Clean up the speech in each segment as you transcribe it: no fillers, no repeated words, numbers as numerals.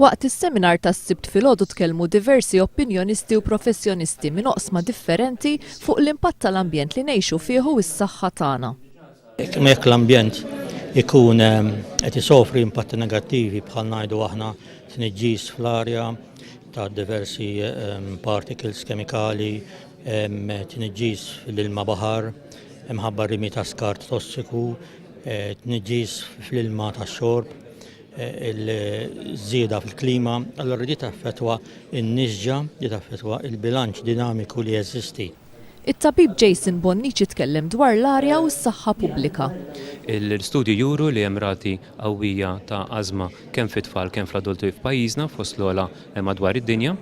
Waqt is-seminar tas-Sibt filgħodu tkellmu diversi opinjonisti u professjonisti minn oqsma differenti fuq l-impatt tal-ambjent li ngħixu fih u s-saħħa tagħna. Jekk l-ambjent ikun qed isofri impatti negattivi bħal ngħidu aħna tniġġis fl-arja ta' diversi particles kemikali, tniġġis fl-ilma baħar, imħabba rimi ta' skart tossiku, tniġġis fl-ilma tax-xorb, il-żieda fil-klima, allora di taffettwa in-niġġa, di taffettwa il-bilanċ dinamiku li jeżisti. It-tabib Jason Bonnici tkellem dwar l-arja u s-saħħa pubblika. L-istudju juru li hemm rati qawwija ta' ażma kemm fit-tfal kemm fl-adulti f'pajjiżna fost l-ogħla madwar id-dinja.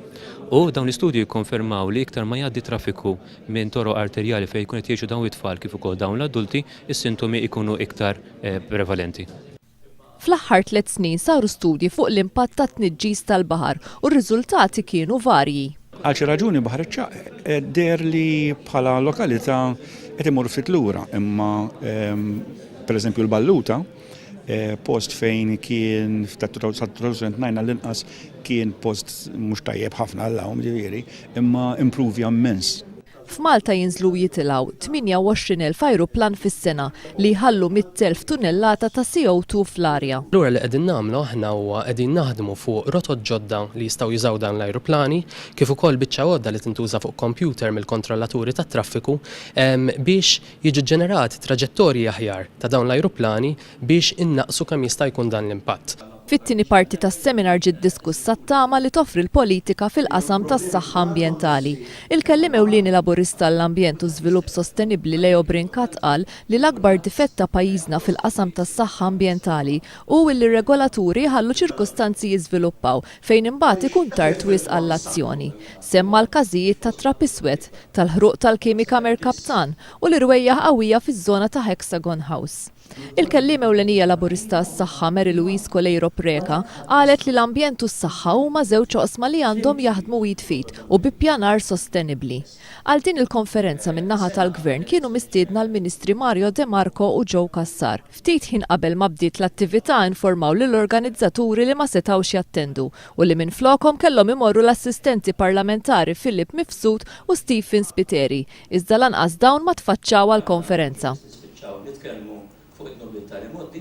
U dawn l-istudju jikkonfermaw li iktar ma jgħaddi traffiku minn toroq arterjali fejn jkun qed jgħixu dawn it-tfal kif ukoll dawn l-adulti, is-sintomi jkunu iktar prevalenti. Fl-aħħar 3 snin saru studji fuq l-impatt ta' tniġġis tal-baħar u r-riżultati kienu varji. Għal xi raġuni Baħar iċ-Ċaq der li bħala lokalità qed imur fit lura, imma pereżempju l-Balluta post fejn kien f'tat-2009 l-inqas kien post mhux tajjeb ħafna għallahom ġifieri, imma improvja immens. F'Malta jinżlu jitilgħu 28,000 ajruplan fis-sena li jħallu 100,000 tunnellata ta' CO2 fl-arja. Allura li qegħdin nagħmlu aħna huwa qegħdin naħdmu fuq rotot ġodda li jistgħu jużaw dan l-ajruplani, kif ukoll biċċa għodda li tintuża fuq kompjuter mill-kontrollaturi tat-traffiku biex jiġu ġenerati traġettorji aħjar ta' dawn l-ajruplani biex innaqsu kemm jista' jkun dan l-impatt. Fit-tieni parti tas-seminar ġiet diskussa t-tama li toffri l-politika fil-qasam tas-saħħa ambjentali. Il-kellim ewlieni laburista tal-ambjent u żvilupp sostenibbli Leo Brincat qal li l-akbar difett ta' pajjiżna fil-qasam tas-saħħa ambjentali hu li r-regolaturi ħallu ċirkustanzi jiżviluppaw fejn imbagħad ikun tard wisq għall-azzjoni. Semma l-każijiet ta' Trapp Iswed, tal-ħruq tal-kimika Merkabtan u l-irwejjaħ qawwija fiż-żona ta' Hexagon House. Il-kellim ewlenija laburista s-saħħa Mary Louise Colejro Preka qalet li l-ambjent u s-saħħa huma żewġ oqsma li għandhom jaħdmu jitfit u bi ppjanar sostenibbli. Għal din il-konferenza min-naħa tal-Gvern kienu mistiedna l-Ministri Mario De Marco u Joe Cassar. Ftit ħin qabel ma bdiet l-attività informaw lill-organizzaturi li ma setgħux jattendu u li minflokhom kellhom imorru l-assistenti parlamentari Philip Mifsud u Stephen Spiteri, iżda lanqas dawn ma tfaċċaw għall-konferenza. Fuq it-nobiltà li modi